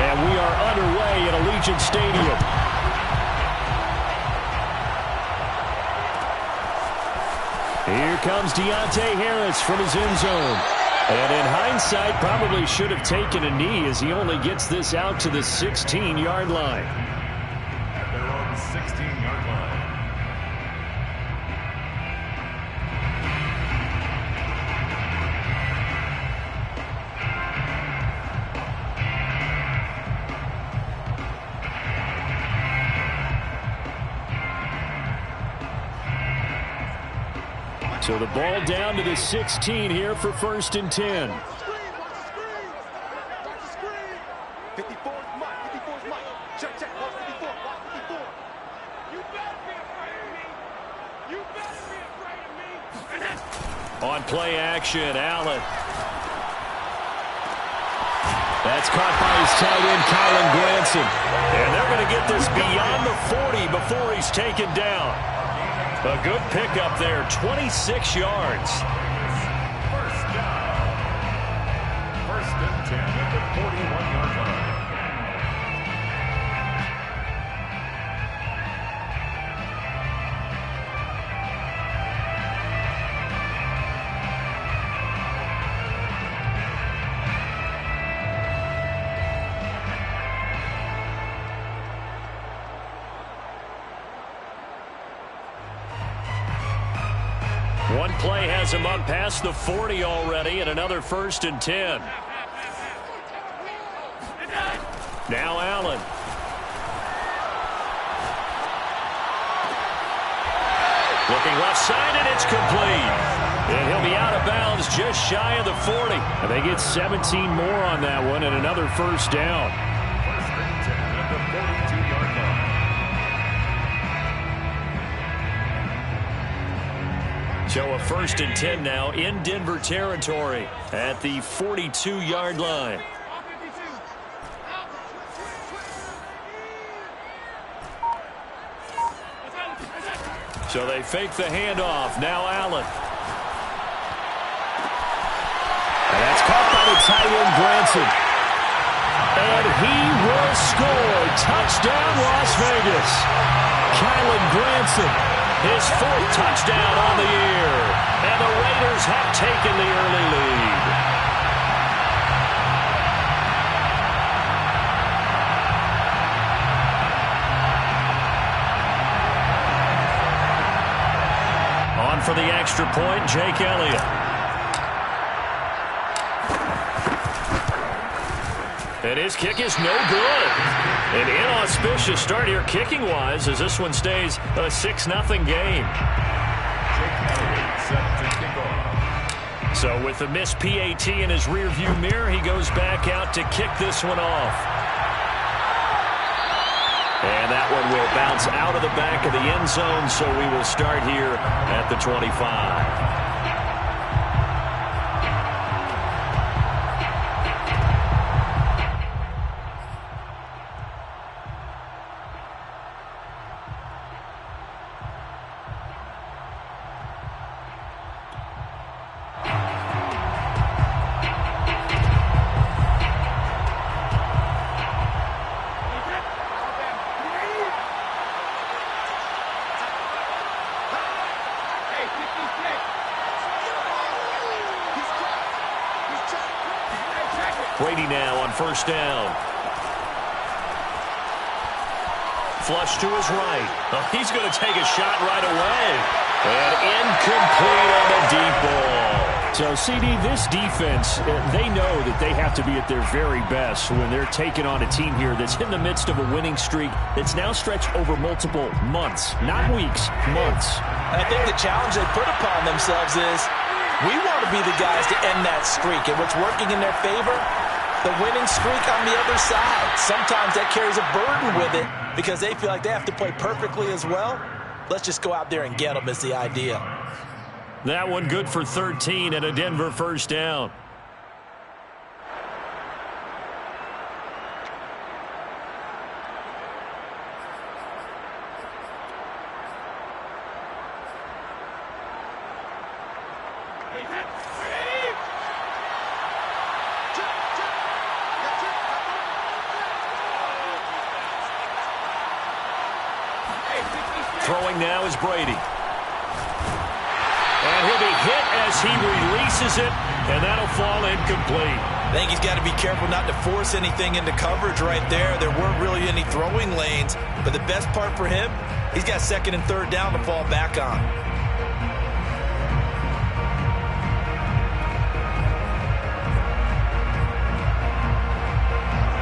And we are underway at Allegiant Stadium. Here comes Deontay Harris from his end zone. And in hindsight, probably should have taken a knee as he only gets this out to the 16-yard line. At their own 16-yard line. So the ball down to the 16 here for 1st and 10. On play action, Allen. That's caught by his tight end, Kylen Granson. And they're going to get this beyond the 40 before he's taken down. A good pickup there, 26 yards. First down. 1st and 10 at the 41-yard line. One play has him up past the 40 already, and another 1st and 10. Now Allen. Looking left side, and it's complete. And he'll be out of bounds just shy of the 40. And they get 17 more on that one, and another 1st down. 1st and 10 at the 42-yard line. So a 1st and 10 now in Denver territory at the 42-yard line. So they fake the handoff. Now Allen. And that's caught by the tight end, Granson. And he will score. Touchdown, Las Vegas. Kylen Granson. His 4th touchdown on the year. And the Raiders have taken the early lead. On for the extra point, Jake Elliott. And his kick is no good. An inauspicious start here kicking-wise as this one stays a 6-0 game. So with the missed PAT in his rearview mirror, he goes back out to kick this one off. And that one will bounce out of the back of the end zone, so we will start here at the 25. Brady now on 1st down. Flush to his right. Oh, he's going to take a shot right away. And incomplete on the deep ball. So, CD, this defense, they know that they have to be at their very best when they're taking on a team here that's in the midst of a winning streak that's now stretched over multiple months, not weeks, months. I think the challenge they put upon themselves is we want to be the guys to end that streak. And what's working in their favor? The winning streak on the other side. Sometimes that carries a burden with it because they feel like they have to play perfectly as well. Let's just go out there and get them is the idea. That one good for 13 and a Denver 1st down. Throwing now is Brady. And he'll be hit as he releases it, and that'll fall incomplete. I think he's got to be careful not to force anything into coverage right there. There weren't really any throwing lanes, but the best part for him, he's got second and third down to fall back on.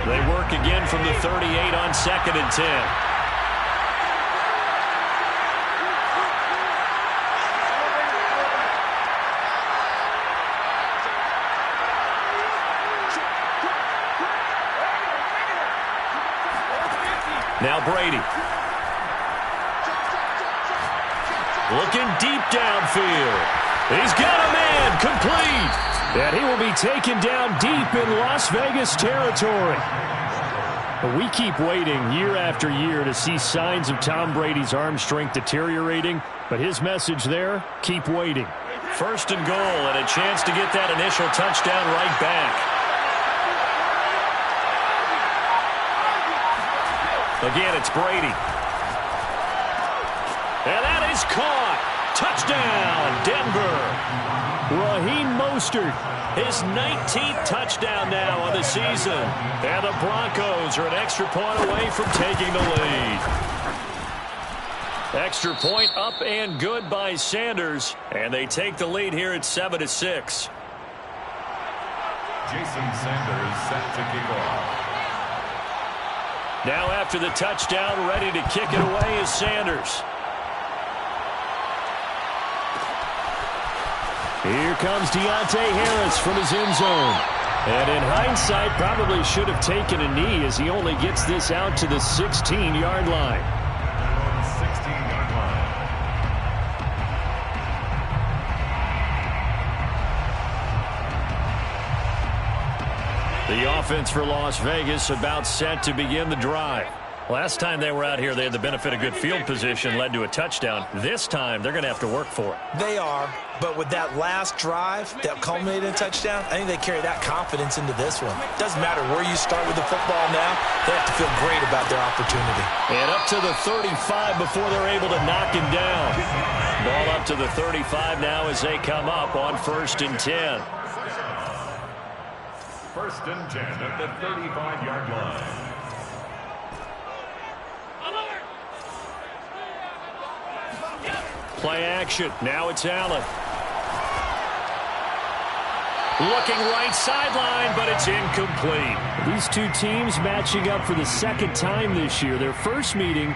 They work again from the 38 on second and 10. Now Brady. Looking deep downfield. He's got a man complete. And he will be taken down deep in Las Vegas territory. But we keep waiting year after year to see signs of Tom Brady's arm strength deteriorating. But his message there, keep waiting. First and goal, and a chance to get that initial touchdown right back. Again, it's Brady. And that is caught. Touchdown, Denver. Raheem Mostert, his 19th touchdown now on the season. And the Broncos are an extra point away from taking the lead. Extra point up and good by Sanders. And they take the lead here at 7-6. Jason Sanders set to kick off. Now after the touchdown, ready to kick it away is Sanders. Here comes Deontay Harris from his end zone. And in hindsight, probably should have taken a knee as he only gets this out to the 16-yard line. 16-yard line. The offense for Las Vegas about set to begin the drive. Last time they were out here, they had the benefit of good field position, led to a touchdown. This time, they're going to have to work for it. They are, but with that last drive that culminated in a touchdown, I think they carry that confidence into this one. Doesn't matter where you start with the football now, they have to feel great about their opportunity. And up to the 35 before they're able to knock him down. Ball up to the 35 now as they come up on 1st and 10. 1st and 10 at the 35-yard line. Play action. Now it's Allen. Looking right sideline, but it's incomplete. These two teams matching up for the second time this year. Their first meeting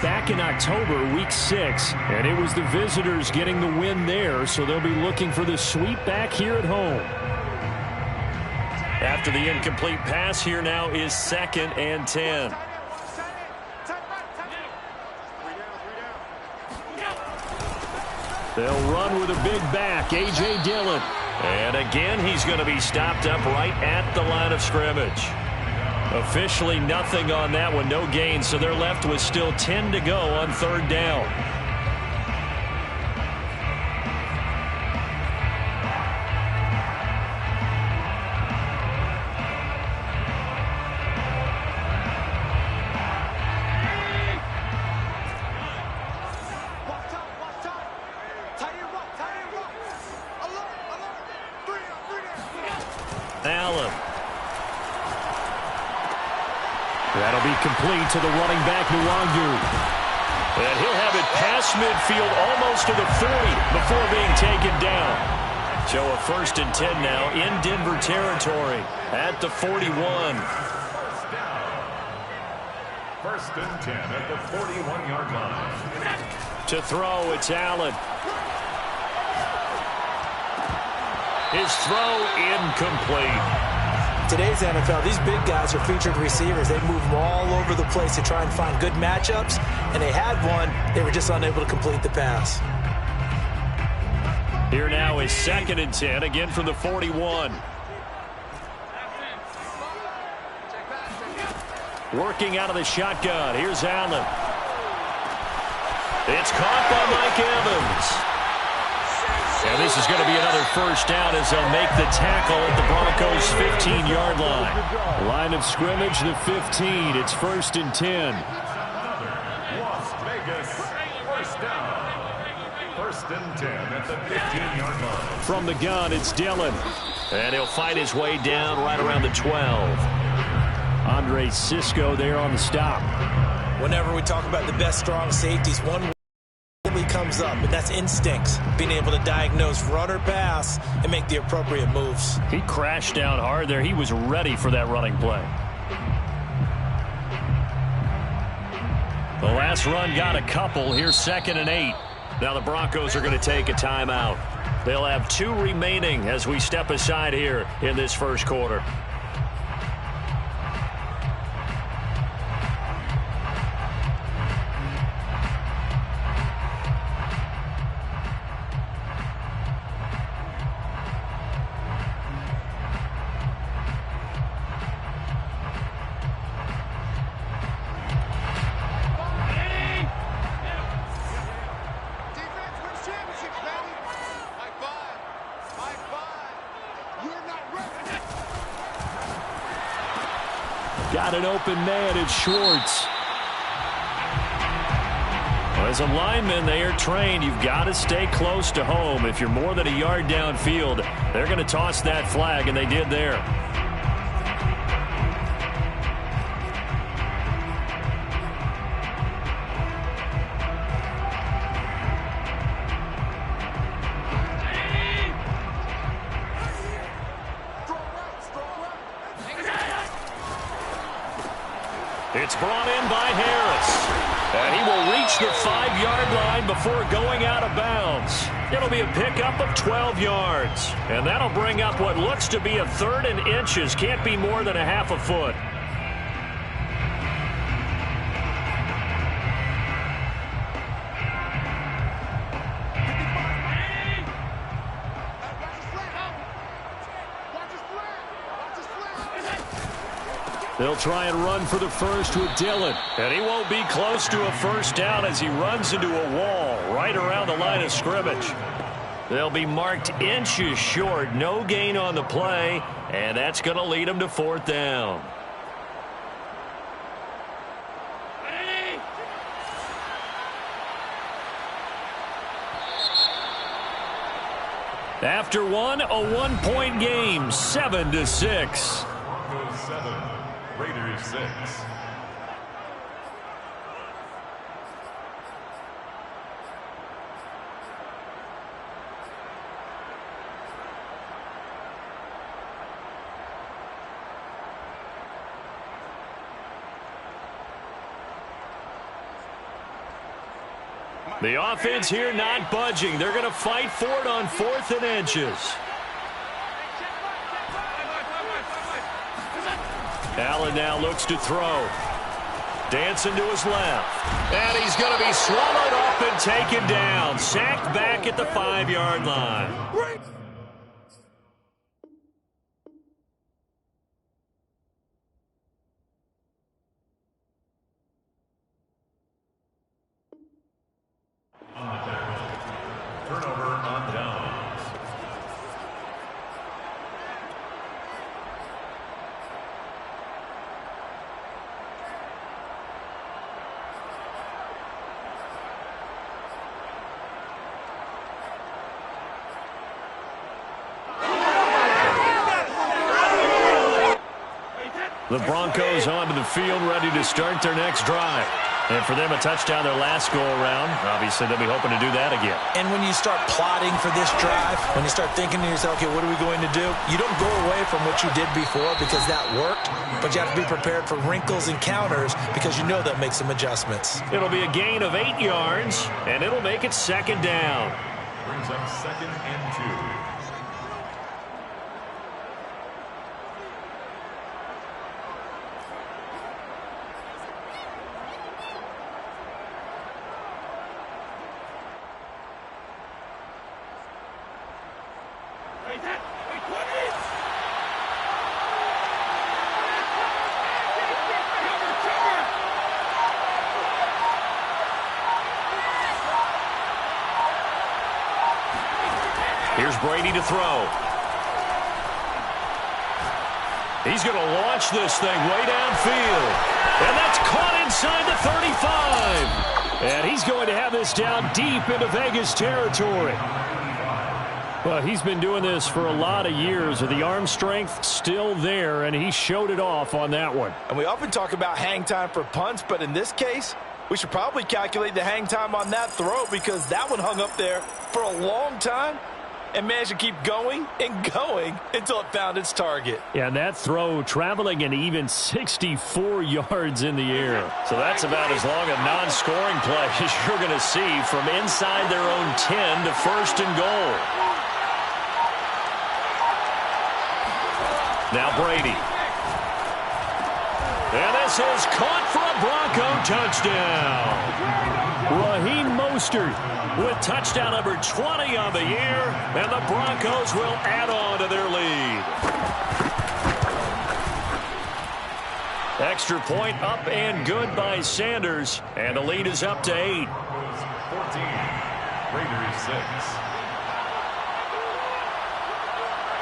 back in October, week 6. And it was the visitors getting the win there, so they'll be looking for the sweep back here at home. After the incomplete pass, here now is 2nd and 10. They'll run with a big back, A.J. Dillon. And again, he's going to be stopped up right at the line of scrimmage. Officially nothing on that one, no gain, so they're left with still 10 to go on 3rd down. Allen. That'll be complete to the running back, Nwangwu. And he'll have it past midfield almost to the 40 before being taken down. So a 1st and 10 now in Denver territory at the 41. 1st and 10 at the 41-yard line. To throw, it's Allen. His throw incomplete. Today's NFL, these big guys are featured receivers. They move them all over the place to try and find good matchups, and they had one. They were just unable to complete the pass. Here now is 2nd and 10, again from the 41. Working out of the shotgun. Here's Allen. It's caught by Mike Evans. And this is going to be another 1st down as they'll make the tackle at the Broncos' 15-yard line. Line of scrimmage, the 15. It's 1st and 10. Las Vegas. First and 10 at the 15-yard line. From the gun, it's Dillon. And he'll fight his way down right around the 12. Andre Cisco there on the stop. Whenever we talk about the best strong safeties, one really comes up, and that's instincts. Being able to diagnose run or pass and make the appropriate moves. He crashed down hard there. He was ready for that running play. The last run got a couple. Here's 2nd and 8. Now the Broncos are going to take a timeout. They'll have 2 remaining as we step aside here in this first quarter. Got an open man, it's Schwartz. As a lineman, they are trained. You've got to stay close to home. If you're more than a yard downfield, they're going to toss that flag, and they did there. It's brought in by Harris. And he will reach the 5-yard line before going out of bounds. It'll be a pickup of 12 yards. And that'll bring up what looks to be a 3rd and inches. Can't be more than a half a foot. They'll try and run for the first with Dillon. And he won't be close to a first down as he runs into a wall right around the line of scrimmage. They'll be marked inches short. No gain on the play. And that's going to lead them to 4th down. After one, a 1-point game, 7-6. Broncos 7, Raiders 6. The offense here not budging. They're going to fight for it on 4th and inches. Allen now looks to throw. Dancing to his left. And he's going to be swallowed up and taken down. Sacked back at the 5-yard line. Turnover on downs. The Broncos onto the field, ready to start their next drive. And for them, a touchdown their last go-around. Obviously, they'll be hoping to do that again. And when you start plotting for this drive, when you start thinking to yourself, okay, what are we going to do? You don't go away from what you did before because that worked, but you have to be prepared for wrinkles and counters because you know they'll make some adjustments. It'll be a gain of 8 yards, and it'll make it 2nd down. Brings up 2nd and 2. Here's Brady to throw. He's going to launch this thing way downfield. And that's caught inside the 35. And he's going to have this this down deep into Vegas territory. Well, he's been doing this for a lot of years. The arm strength still there, and he showed it off on that one. And we often talk about hang time for punts, but in this case, we should probably calculate the hang time on that throw because that one hung up there for a long time and managed to keep going and going until it found its target. Yeah, and that throw traveling an even 64 yards in the air. So that's about as long a non-scoring play as you're going to see from inside their own 10 to first and goal. Now Brady. And this is caught for a Bronco touchdown. Raheem Mostert with touchdown number 20 on the year, and the Broncos will add on to their lead. Extra point up and good by Sanders, and the lead is up to 8. 14, Raiders 6.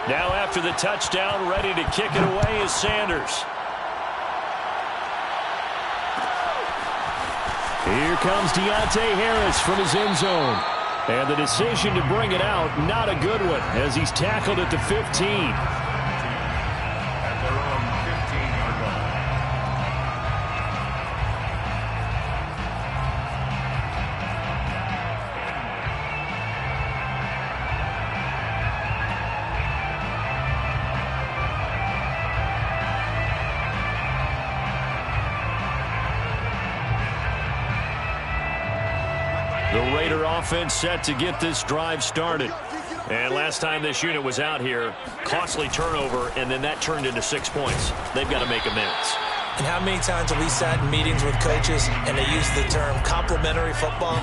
Now after the touchdown, ready to kick it away is Sanders. Here comes Deontay Harris from his end zone. And the decision to bring it out, not a good one, as he's tackled at the 15. At their own 15-yard line. The Raider offense set to get this drive started. And last time this unit was out here, costly turnover, and then that turned into 6 points. They've got to make amends. And how many times have we sat in meetings with coaches and they use the term complementary football?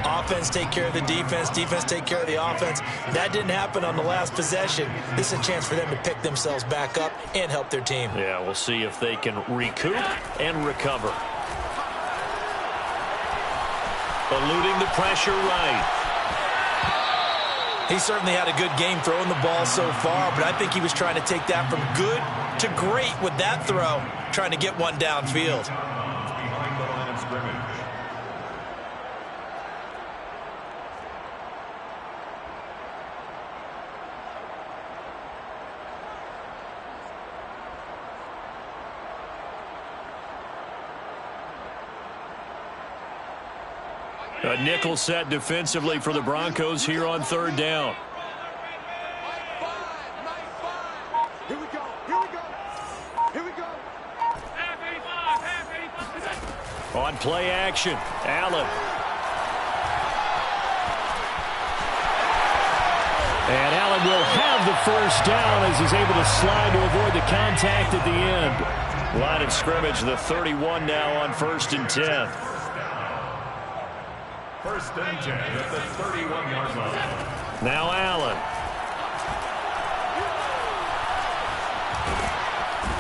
Offense take care of the defense, defense take care of the offense. That didn't happen on the last possession. This is a chance for them to pick themselves back up and help their team. Yeah, we'll see if they can recoup and recover. Eluding the pressure right. He certainly had a good game throwing the ball so far, but I think he was trying to take that from good to great with that throw, trying to get one downfield. Behind the line of scrimmage. A nickel set defensively for the Broncos here on third down. Here we go. Here we go. Here we go. On play action, Allen. And Allen will have the first down as he's able to slide to avoid the contact at the end. Line of scrimmage, the 31 now on 1st and 10. 1st and 10 at the 31-yard line. Now Allen.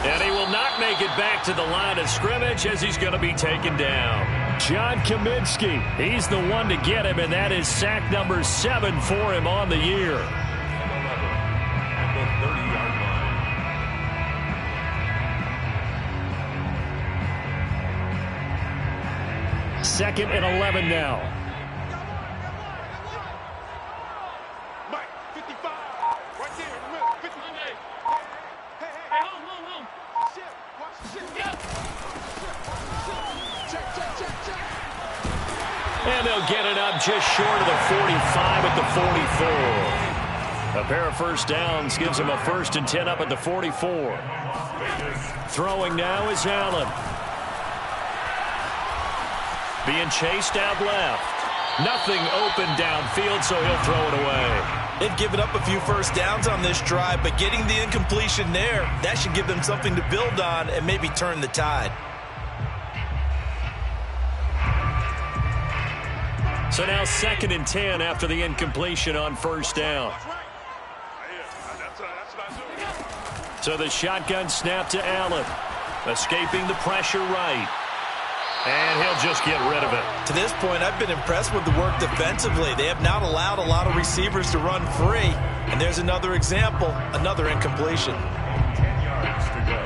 And he will not make it back to the line of scrimmage as he's going to be taken down. John Kaminsky, he's the one to get him, and that is sack number 7 for him on the year. And 11 at the 30-yard line. 2nd and 11 now. Mike, 55. Right there in the middle. 50. Hey, home. Shit. Watch the shit. Yep. Check. And they'll get it up just short of the 45 at the 44. A pair of first downs gives them a 1st and 10 up at the 44. Throwing now is Allen. Being chased out left. Nothing open downfield, so he'll throw it away. They've given up a few first downs on this drive, but getting the incompletion there, that should give them something to build on and maybe turn the tide. So now 2nd and 10 after the incompletion on first down. So the shotgun snap to Allen. Escaping the pressure right. And he'll just get rid of it. To this point, I've been impressed with the work defensively. They have not allowed a lot of receivers to run free. And there's another example, another incompletion. 10 yards to go.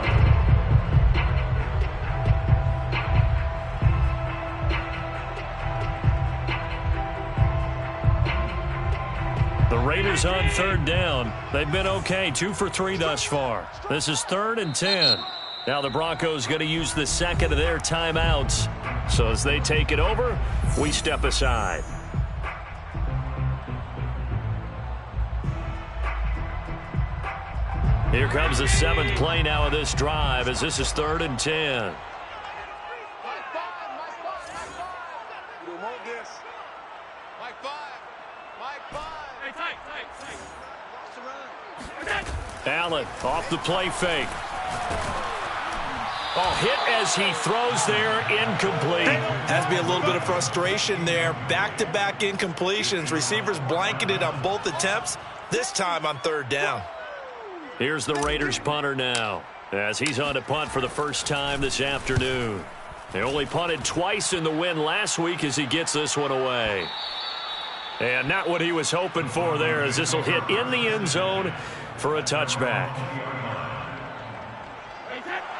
Raiders on third down. They've been okay, 2 for 3 thus far. This is 3rd and 10. Now the Broncos going to use the second of their timeouts. So as they take it over, we step aside. Here comes the 7th play now of this drive as this is 3rd and 10. Allen off the play fake. Oh, hit as he throws there, incomplete. Has to be a little bit of frustration there. Back-to-back incompletions. Receivers blanketed on both attempts, this time on 3rd down. Here's the Raiders punter now, as he's on to punt for the first time this afternoon. They only punted twice in the win last week as he gets this one away. And not what he was hoping for there, as this will hit in the end zone for a touchback.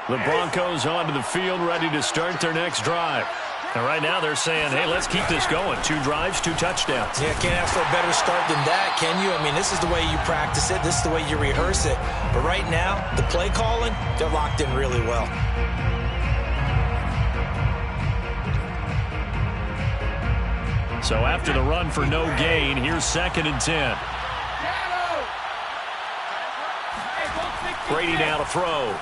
The Broncos onto the field, ready to start their next drive. And right now they're saying, hey, let's keep this going. 2 drives, 2 touchdowns. Yeah, can't ask for a better start than that, can you? I mean, this is the way you practice it. This is the way you rehearse it. But right now, the play calling, they're locked in really well. So after the run for no gain, here's 2nd and 10. Brady now to throw.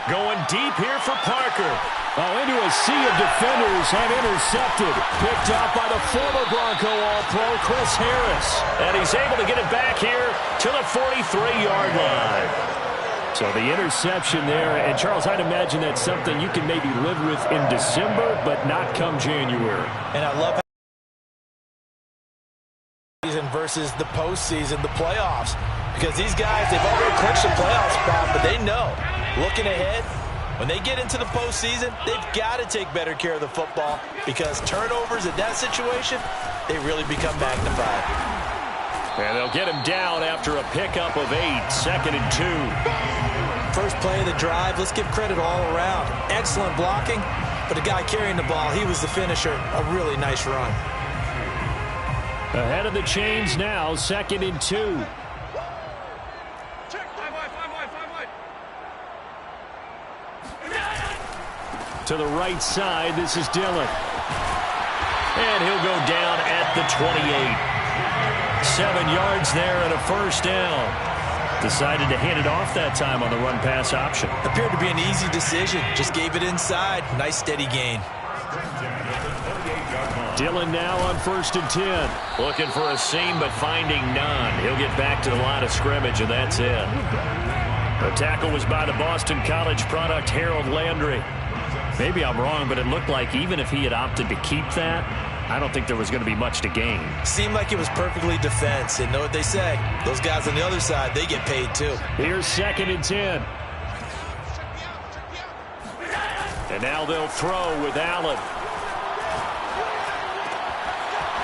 Going deep here for Parker. Oh, into a sea of defenders and intercepted. Picked off by the former Bronco All-Pro, Chris Harris. And he's able to get it back here to the 43-yard line. So the interception there, and Charles, I'd imagine that's something you can maybe live with in December, but not come January. And I love season versus the postseason, the playoffs. Because these guys, they've already clinched the playoff spot, but they know, looking ahead, when they get into the postseason, they've got to take better care of the football because turnovers in that situation, they really become magnified. And they'll get him down after a pickup of 8, 2nd and 2. First play of the drive, let's give credit all around. Excellent blocking, but the guy carrying the ball, he was the finisher. A really nice run. Ahead of the chains now, 2nd and 2. To the right side, this is Dillon. And he'll go down at the 28. 7 yards there and a first down. Decided to hand it off that time on the run-pass option. Appeared to be an easy decision. Just gave it inside. Nice steady gain. Dillon now on 1st and 10. Looking for a seam, but finding none. He'll get back to the line of scrimmage, and that's it. The tackle was by the Boston College product, Harold Landry. Maybe I'm wrong, but it looked like even if he had opted to keep that, I don't think there was going to be much to gain. Seemed like it was perfectly defense. And know what they say? Those guys on the other side, they get paid too. Here's 2nd and 10. And now they'll throw with Allen.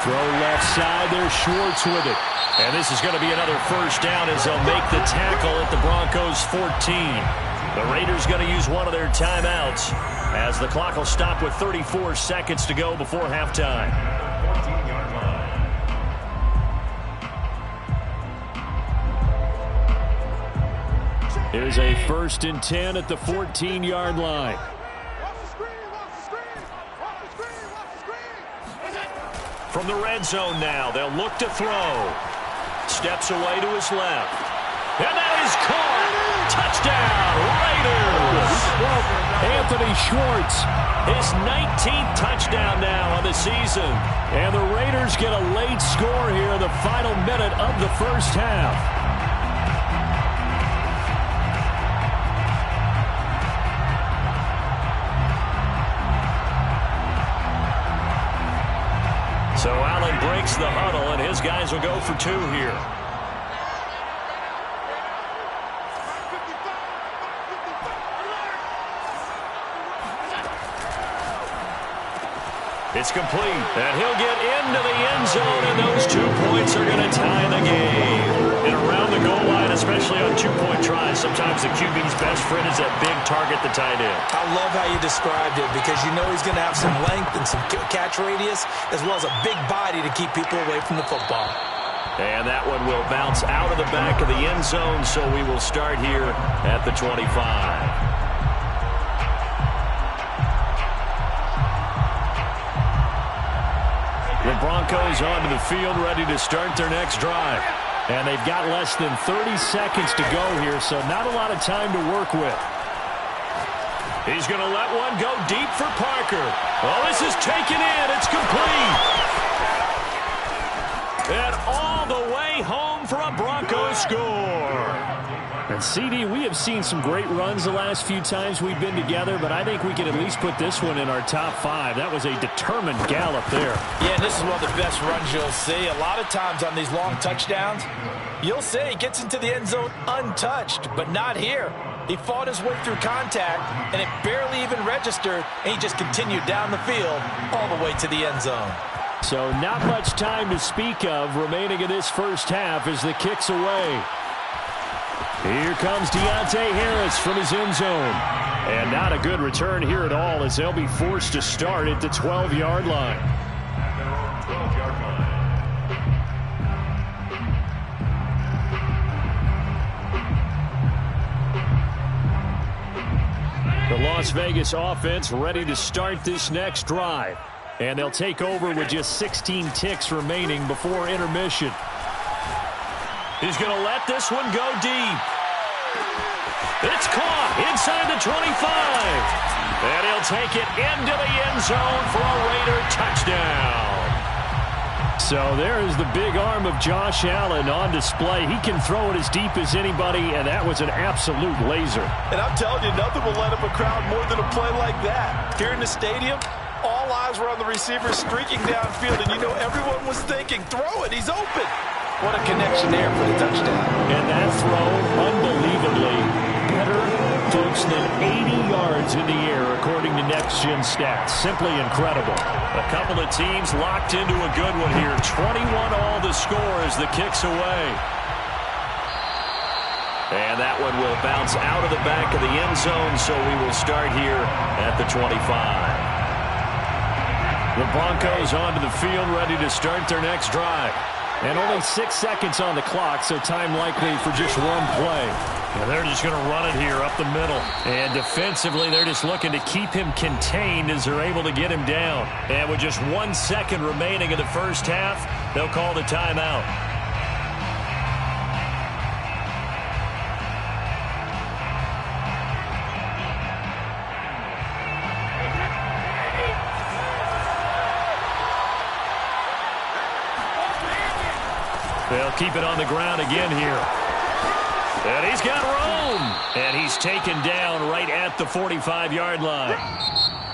Throw left side, there's Schwartz with it. And this is going to be another first down as they'll make the tackle at the Broncos 14. The Raiders going to use one of their timeouts as the clock will stop with 34 seconds to go before halftime. 14-yard line. Here's a 1st and 10 at the 14-yard line. From the red zone now, they'll look to throw. Steps away to his left. And that is caught. Touchdown, Raiders. Anthony Schwartz. His 19th touchdown now on the season. And the Raiders get a late score here in the final minute of the first half. So Allen breaks the huddle, and his guys will go for 2 here. It's complete, and he'll get into the end zone, and those 2 points are going to tie the game. And around the goal line is especially on two-point tries. Sometimes the QB's best friend is that big target, the tight end. I love how you described it because you know he's going to have some length and some catch radius as well as a big body to keep people away from the football. And that one will bounce out of the back of the end zone, so we will start here at the 25. The Broncos onto the field, ready to start their next drive. And they've got less than 30 seconds to go here, so not a lot of time to work with. He's going to let one go deep for Parker. Oh, this is taken in. It's complete. And all the way home for a Broncos score. And, CD, we have seen some great runs the last few times we've been together, but I think we can at least put this one in our top 5. That was a determined gallop there. Yeah, and this is one of the best runs you'll see. A lot of times on these long touchdowns, you'll say he gets into the end zone untouched, but not here. He fought his way through contact, and it barely even registered, and he just continued down the field all the way to the end zone. So not much time to speak of remaining in this first half as the kick's away. Here comes Deontay Harris from his end zone. And not a good return here at all as they'll be forced to start at the 12-yard line. The Las Vegas offense ready to start this next drive. And they'll take over with just 16 ticks remaining before intermission. He's going to let this one go deep. It's caught inside the 25. And he'll take it into the end zone for a Raider touchdown. So there is the big arm of Josh Allen on display. He can throw it as deep as anybody, and that was an absolute laser. And I'm telling you, nothing will light up a crowd more than a play like that. Here in the stadium, all eyes were on the receiver streaking downfield, and you know everyone was thinking, throw it, he's open. What a connection there for the touchdown. And that throw, unbelievably better, folks, than 80 yards in the air, according to Next Gen Stats. Simply incredible. A couple of teams locked into a good one here. 21 all the score as the kick's away. And that one will bounce out of the back of the end zone, so we will start here at the 25. The Broncos onto the field, ready to start their next drive. And only 6 seconds on the clock, so time likely for just one play. And they're just going to run it here up the middle. And defensively, they're just looking to keep him contained as they're able to get him down. And with just 1 second remaining in the first half, they'll call the timeout. They'll keep it on the ground again here. And he's got room. And he's taken down right at the 45-yard line.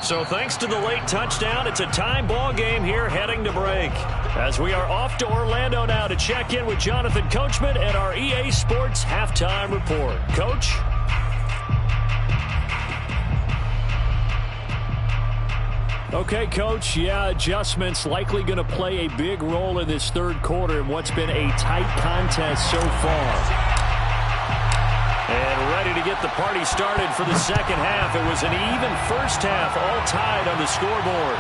So thanks to the late touchdown, it's a tie ball game here heading to break. As we are off to Orlando now to check in with Jonathan Coachman and our EA Sports Halftime Report. Coach? Okay, Coach, yeah, adjustments likely going to play a big role in this third quarter in what's been a tight contest so far. And ready to get the party started for the second half. It was an even first half, all tied on the scoreboard.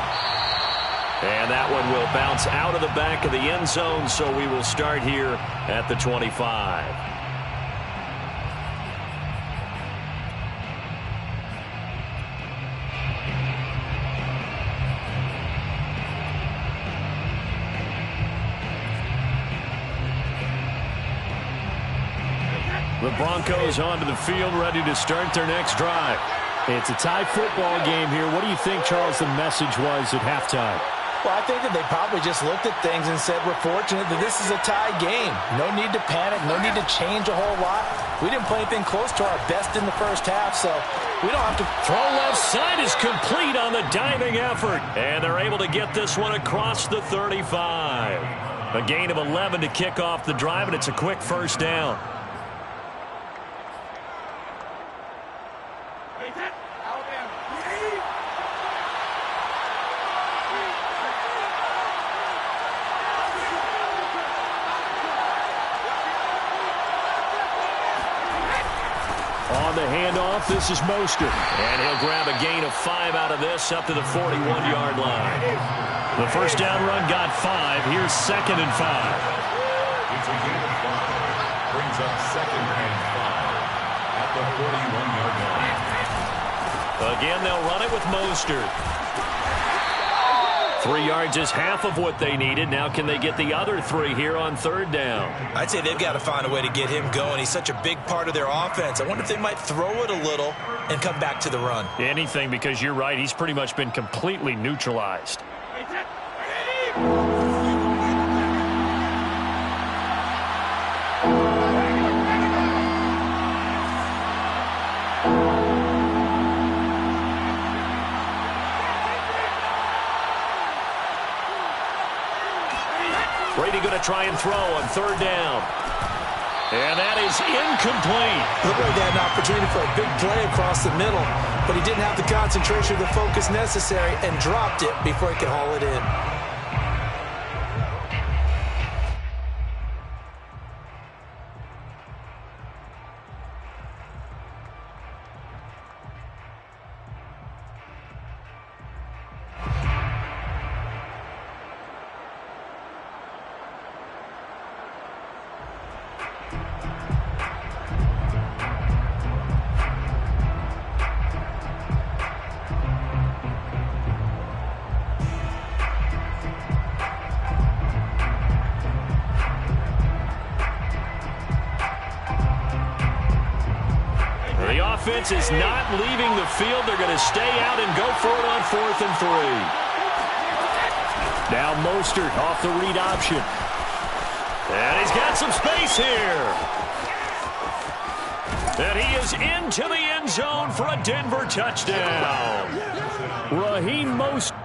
And that one will bounce out of the back of the end zone, so we will start here at the 25. The Broncos onto the field, ready to start their next drive. It's a tie football game here. What do you think, Charles, the message was at halftime? Well, I think that they probably just looked at things and said, we're fortunate that this is a tie game. No need to panic, no need to change a whole lot. We didn't play anything close to our best in the first half, so we don't have to. Throw left side is complete on the diving effort. And they're able to get this one across the 35. A gain of 11 to kick off the drive, and it's a quick first down. handoff. This is Mostert. And he'll grab a gain of 5 out of this up to the 41-yard line. The first down run got 5. Here's 2nd and 5. It's a gain of 5. Brings up 2nd and 5 at the 41-yard line. Again, they'll run it with Mostert. 3 yards is half of what they needed. Now can they get the other 3 here on 3rd down? I'd say they've got to find a way to get him going. He's such a big part of their offense. I wonder if they might throw it a little and come back to the run. Anything, because you're right. He's pretty much been completely neutralized. Brady going to try and throw on 3rd down. And that is incomplete. Looked like they had an opportunity for a big play across the middle, but he didn't have the concentration or the focus necessary and dropped it before he could haul it in. Offense is not leaving the field. They're going to stay out and go for it on 4th and 3. Now Mostert off the read option. And he's got some space here. And he is into the end zone for a Denver touchdown. Raheem Mostert.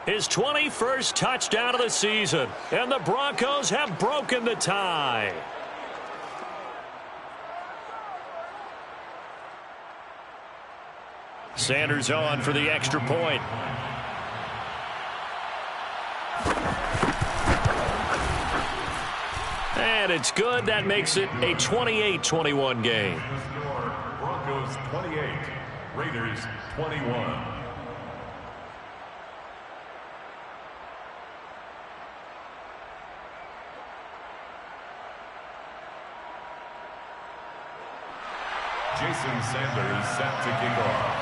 His 21st touchdown of the season, and the Broncos have broken the tie. Sanders on for the extra point. And it's good. That makes it a 28-21 game. Broncos 28, Raiders 21. Jason Sanders set to kick off.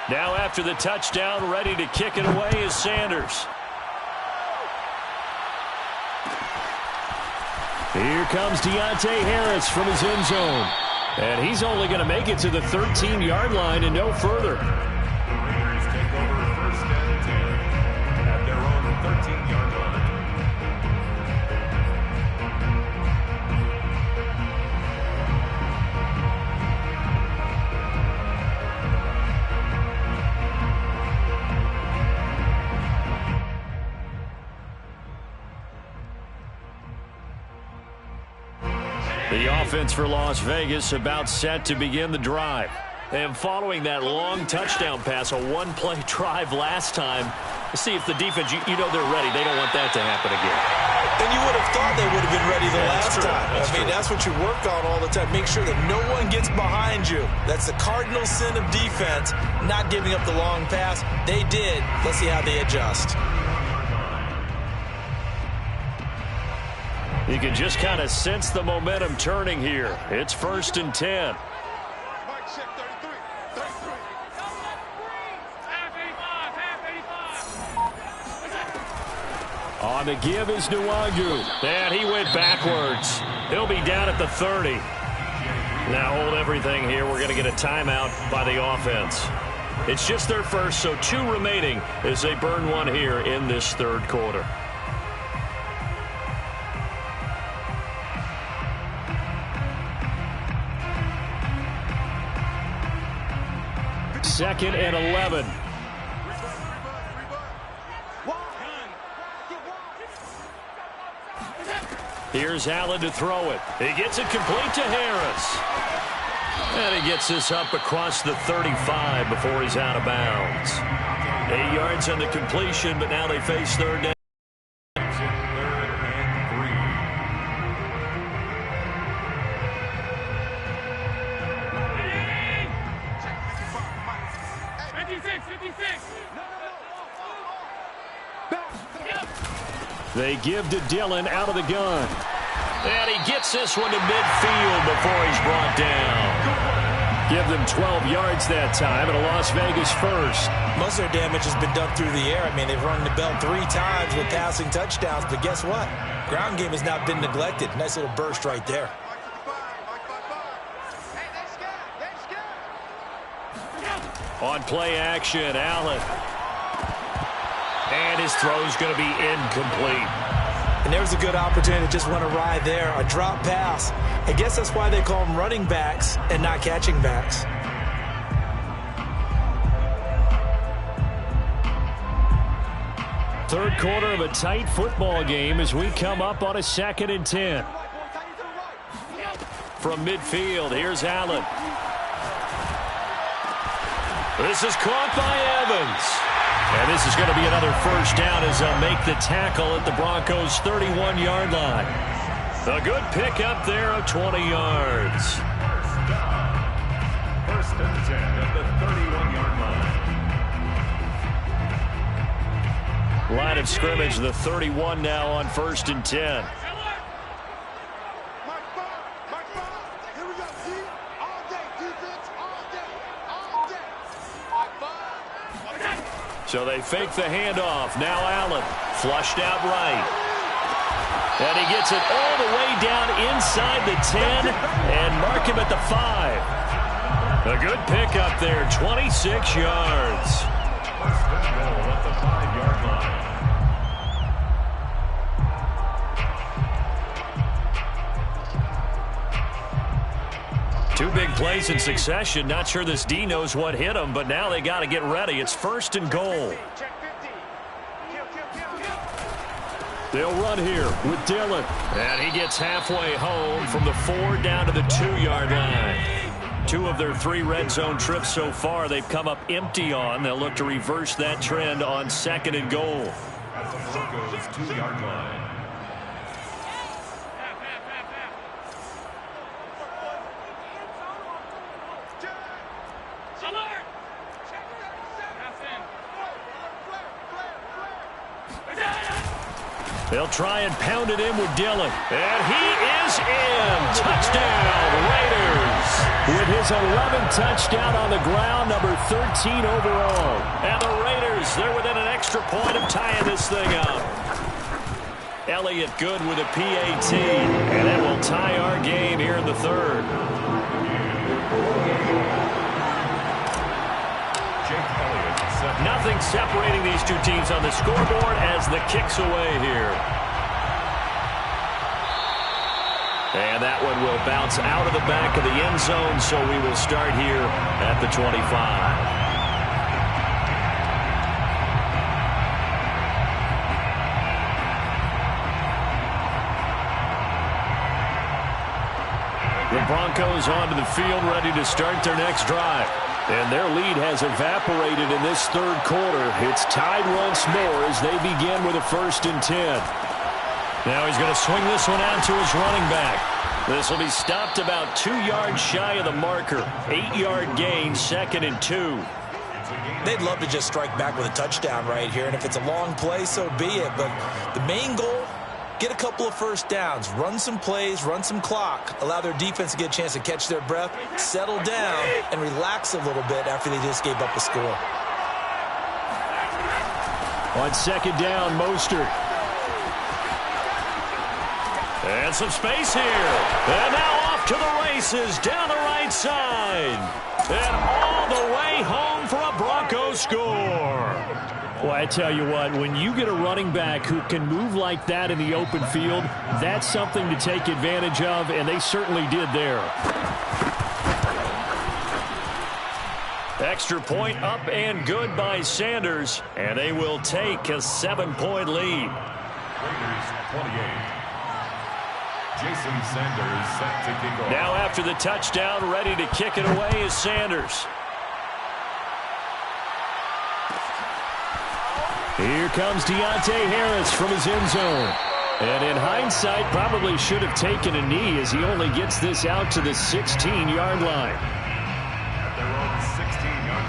Now after the touchdown, ready to kick it away is Sanders. Here comes Deontay Harris from his end zone. And he's only going to make it to the 13-yard line and no further. The Raiders take over 1st and 10 at their own 13-yard line. The offense for Las Vegas about set to begin the drive. And following that long touchdown pass, a one-play drive last time, see if the defense, you know they're ready. They don't want that to happen again. And you would have thought they would have been ready the last time. That's what you work on all the time. Make sure that no one gets behind you. That's the cardinal sin of defense, not giving up the long pass. They did. Let's see how they adjust. You can just kind of sense the momentum turning here. It's 1st and 10. Mike, check 33. 33. On the give is Nwangu. And he went backwards. He'll be down at the 30. Now hold everything here. We're going to get a timeout by the offense. It's just their first, so 2 remaining as they burn one here in this third quarter. Second and 11. Here's Allen to throw it. He gets it complete to Harris. And he gets this up across the 35 before he's out of bounds. 8 yards on the completion, but now they face third down. They give to Dillon out of the gun. And he gets this one to midfield before he's brought down. Give them 12 yards that time and a Las Vegas first. Most of their damage has been done through the air. I mean, they've rung the bell 3 times with passing touchdowns, but guess what? Ground game has not been neglected. Nice little burst right there. On play action, Allen. And his throw's going to be incomplete. And there was a good opportunity to just run a ride there, a drop pass. I guess that's why they call them running backs and not catching backs. Third quarter of a tight football game as we come up on a 2nd and 10. From midfield, here's Allen. This is caught by Evans. And this is going to be another first down as they'll make the tackle at the Broncos' 31-yard line. A good pickup there of 20 yards. First and 10 at the 31-yard line. Line of scrimmage, the 31 now on 1st and 10. So they fake the handoff. Now Allen flushed out right. And he gets it all the way down inside the 10 and mark him at the 5. A good pickup there, 26 yards. First and goal at the 5-yard line. Two big plays in succession. Not sure this D knows what hit him, but now they got to get ready. It's 1st and goal. They'll run here with Dillon. And he gets halfway home from the 4 down to the 2-yard line. 2 of their 3 red zone trips so far they've come up empty on. They'll look to reverse that trend on 2nd and goal. At the Broncos' 2-yard line. They'll try and pound it in with Dillon. And he is in. Touchdown, Raiders. With his 11th touchdown on the ground, number 13 overall. And the Raiders, they're within an extra point of tying this thing up. Elliott good with a PAT. And that will tie our game here in the 3rd. Nothing separating these 2 teams on the scoreboard as the kick's away here. And that one will bounce out of the back of the end zone, so we will start here at the 25. The Broncos onto the field, ready to start their next drive. And their lead has evaporated in this 3rd quarter. It's tied once more as they begin with a 1st and 10. Now he's going to swing this one out to his running back. This will be stopped about 2 yards shy of the marker. 8-yard gain, 2nd and 2. They'd love to just strike back with a touchdown right here, and if it's a long play, so be it. But the main goal, get a couple of first downs, run some plays, run some clock, allow their defense to get a chance to catch their breath, settle down, and relax a little bit after they just gave up a score. On 2nd down, Mostert. And some space here. And now off to the races down the right side. And all the way home for a Broncos score. Well, I tell you what, when you get a running back who can move like that in the open field, that's something to take advantage of, and they certainly did there. Extra point up and good by Sanders, and they will take a 7-point lead. Raiders 28. Jason Sanders set to kick off. Now after the touchdown, ready to kick it away is Sanders. Here comes Deontay Harris from his end zone. And in hindsight, probably should have taken a knee as he only gets this out to the 16-yard line. At their own 16-yard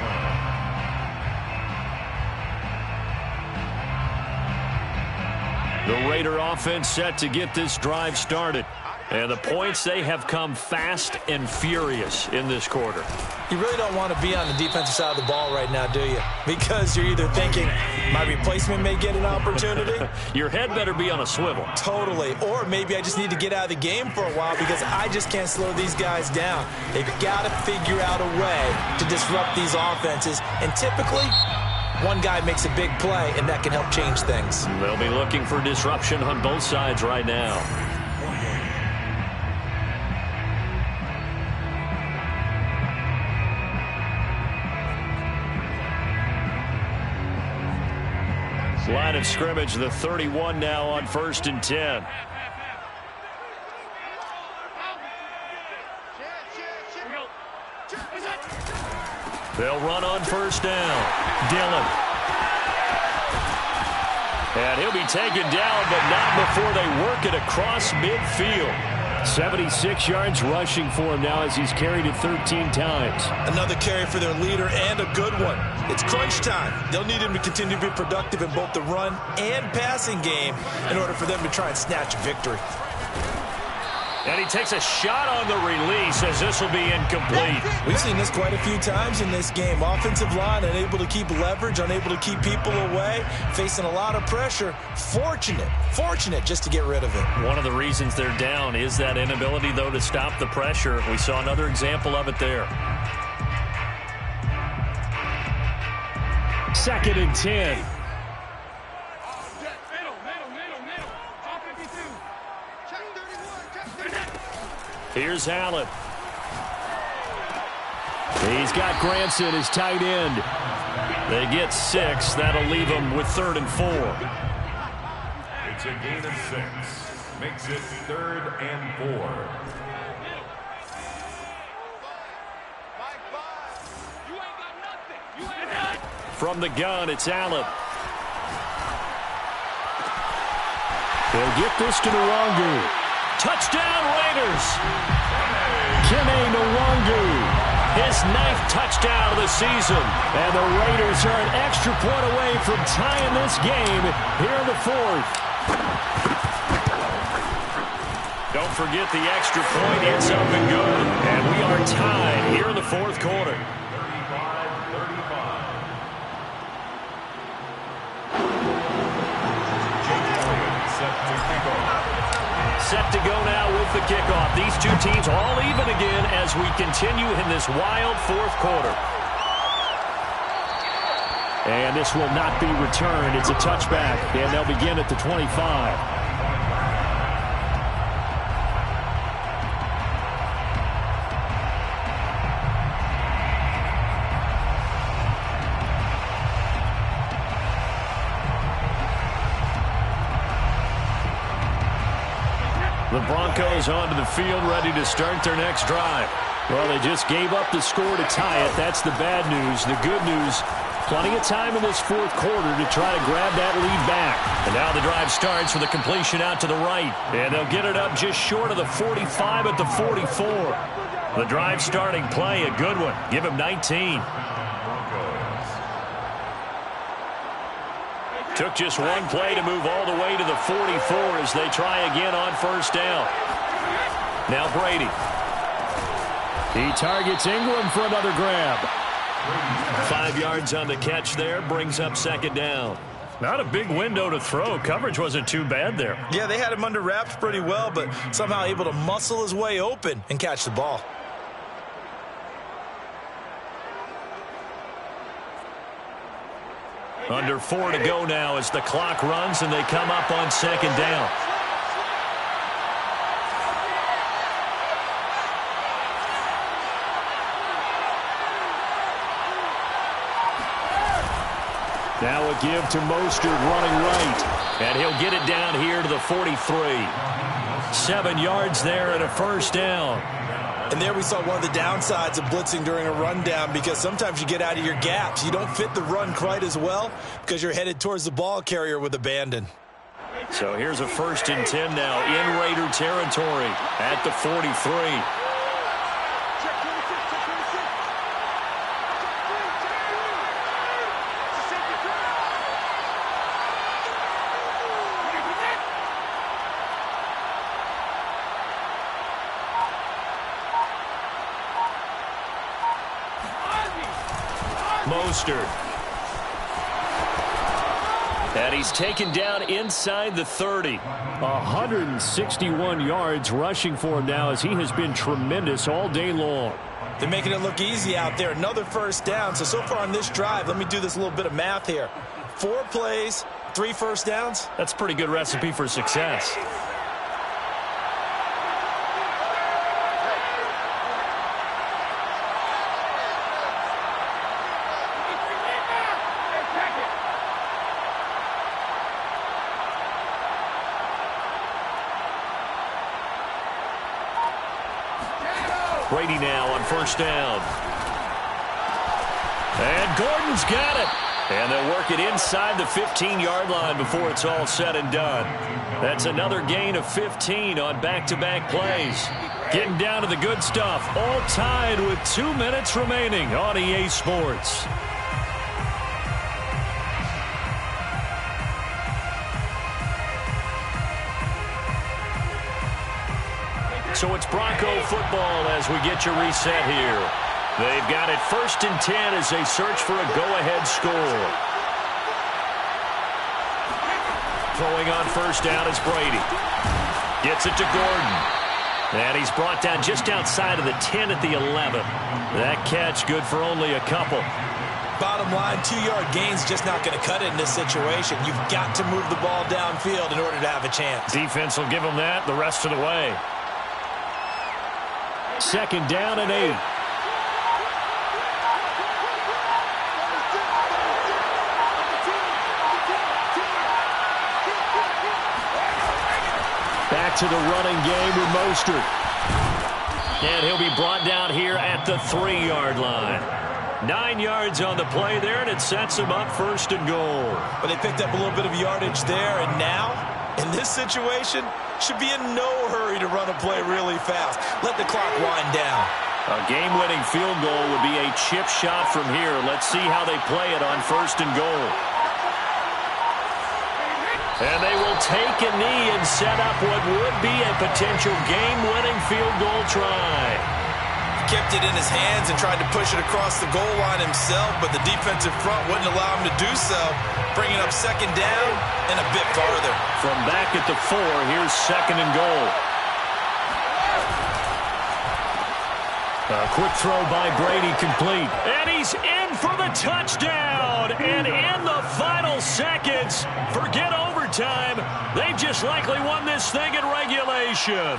line. The Raider offense set to get this drive started. And the points, they have come fast and furious in this quarter. You really don't want to be on the defensive side of the ball right now, do you? Because you're either thinking, my replacement may get an opportunity. Your head better be on a swivel. Totally. Or maybe I just need to get out of the game for a while because I just can't slow these guys down. They've got to figure out a way to disrupt these offenses. And typically, one guy makes a big play, and that can help change things. They'll be looking for disruption on both sides right now. Line of scrimmage, the 31 now on 1st and 10. They'll run on 1st down. Dillon. And he'll be taken down, but not before they work it across midfield. 76 yards rushing for him now as he's carried it 13 times. Another carry for their leader and a good one. It's crunch time. They'll need him to continue to be productive in both the run and passing game in order for them to try and snatch a victory. And he takes a shot on the release as this will be incomplete. We've seen this quite a few times in this game. Offensive line unable to keep leverage, unable to keep people away, facing a lot of pressure. Fortunate just to get rid of it. One of the reasons they're down is that inability, though, to stop the pressure. We saw another example of it there. 2nd and 10. Here's Allen. He's got Granson as tight end. They get 6. That'll leave them with 3rd and 4. It's a gain of 6. Makes it 3rd and 4. From the gun, it's Allen. They'll get this to Nwangu. Touchdown, Raiders! Kene Nwangu. His 9th touchdown of the season. And the Raiders are an extra point away from tying this game here in the 4th. Don't forget the extra point. It's up and good. And we are tied here in the 4th quarter. 35-35. Set to go now with the kickoff. These two teams all even again as we continue in this wild 4th quarter. And this will not be returned. It's a touchback, and they'll begin at the 25. The Broncos onto the field, ready to start their next drive. Well, they just gave up the score to tie it. That's the bad news. The good news, plenty of time in this 4th quarter to try to grab that lead back. And now the drive starts with a completion out to the right. And they'll get it up just short of the 45 at the 44. The drive starting play, a good one. Give him 19. Took just one play to move all the way to the 44 as they try again on 1st down. Now Brady. He targets Ingram for another grab. 5 yards on the catch there, brings up 2nd down. Not a big window to throw. Coverage wasn't too bad there. Yeah, they had him under wraps pretty well, but somehow able to muscle his way open and catch the ball. Under 4 to go now as the clock runs and they come up on second down. Now a give to Mostert running right. And he'll get it down here to the 43. 7 yards there and a first down. And there we saw one of the downsides of blitzing during a rundown, because sometimes you get out of your gaps. You don't fit the run quite as well because you're headed towards the ball carrier with abandon. So here's a 1st and 10 now in Raider territory at the 43. Mostert. And he's taken down inside the 30. 161 yards rushing for him now, as he has been tremendous all day long. They're making it look easy out there. Another first down. So far on this drive, let me do this little bit of math here. 4 plays, 3 first downs. That's a pretty good recipe for success. Brady now on first down. And Gordon's got it. And they'll work it inside the 15-yard line before it's all said and done. That's another gain of 15 on back-to-back plays. Getting down to the good stuff. All tied with 2 minutes remaining on EA Sports. So it's Bronco football as we get you reset here. They've got it 1st and 10 as they search for a go-ahead score. Throwing on first down is Brady. Gets it to Gordon. And he's brought down just outside of the 10 at the 11. That catch good for only a couple. Bottom line, 2-yard gain's just not going to cut it in this situation. You've got to move the ball downfield in order to have a chance. Defense will give them that the rest of the way. 2nd down and 8. Back to the running game with Mostert. And he'll be brought down here at the 3-yard line. 9 yards on the play there, and it sets him up 1st and goal. But they picked up a little bit of yardage there, and now, in this situation, should be in no hurry to run a play really fast. Let the clock wind down. A game-winning field goal would be a chip shot from here. Let's see how they play it on 1st and goal. And they will take a knee and set up what would be a potential game-winning field goal try. Kept it in his hands and tried to push it across the goal line himself, but the defensive front wouldn't allow him to do so, bringing up 2nd down and a bit farther. From back at the 4, here's 2nd and goal. A quick throw by Brady complete. And he's in for the touchdown. And in the final seconds, forget overtime. They've just likely won this thing in regulation.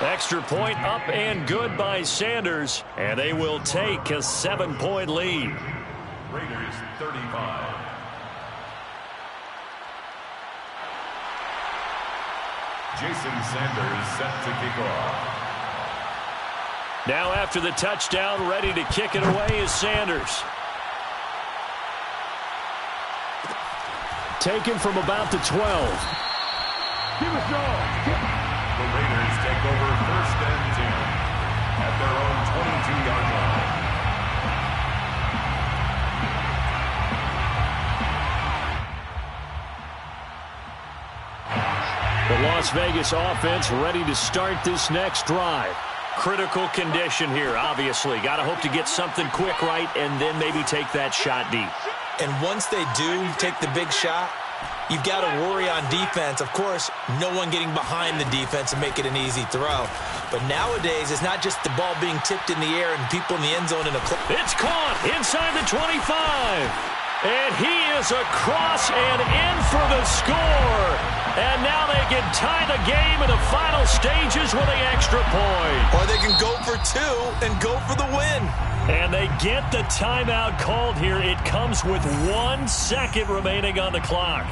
Extra point up and good by Sanders. And they will take a 7-point lead. Raiders 35. Jason Sanders set to kick off. Now after the touchdown, ready to kick it away is Sanders. Taken from about the 12. The Raiders take over 1st and 10 at their own 22-yard line. The Las Vegas offense ready to start this next drive. Critical condition here, obviously. Got to hope to get something quick right and then maybe take that shot deep. And once they do take the big shot, you've got to worry on defense. Of course, no one getting behind the defense and make it an easy throw. But nowadays, it's not just the ball being tipped in the air and people in the end zone in a clutch. It's caught inside the 25. And he is across and in for the score. And now they can tie the game in the final stages with an extra point. Or they can go for two and go for the win. And they get the timeout called here. It comes with 1 second remaining on the clock.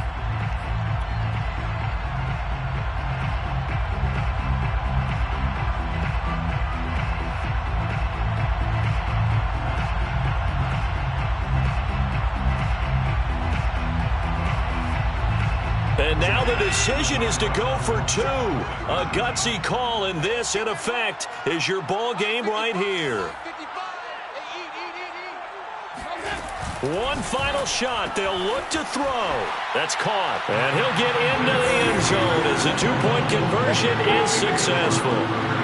And now the decision is to go for two. A gutsy call, and this, in effect, is your ball game right here. One final shot. They'll look to throw. That's caught. And he'll get into the end zone as the two-point conversion is successful.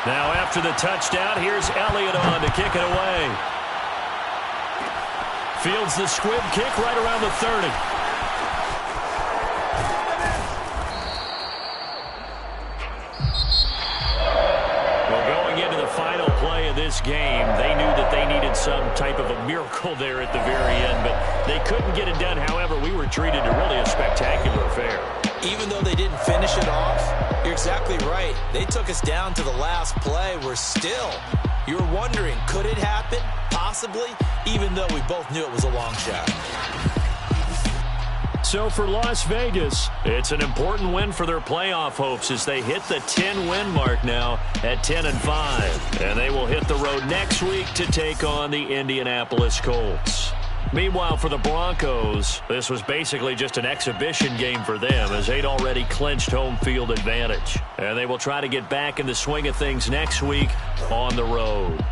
Now after the touchdown, here's Elliott on to kick it away. Fields the squib kick right around the 30. Well, going into the final play of this game, they knew that they needed some type of a miracle there at the very end, but they couldn't get it done. However, we were treated to really a spectacular affair. Even though they didn't finish it off, you're exactly right. They took us down to the last play. We're still, you're wondering, could it happen? Possibly, even though we both knew it was a long shot. So for Las Vegas, it's an important win for their playoff hopes as they hit the 10-win mark now at 10-5. And they will hit the road next week to take on the Indianapolis Colts. Meanwhile, for the Broncos, this was basically just an exhibition game for them as they'd already clinched home field advantage. And they will try to get back in the swing of things next week on the road.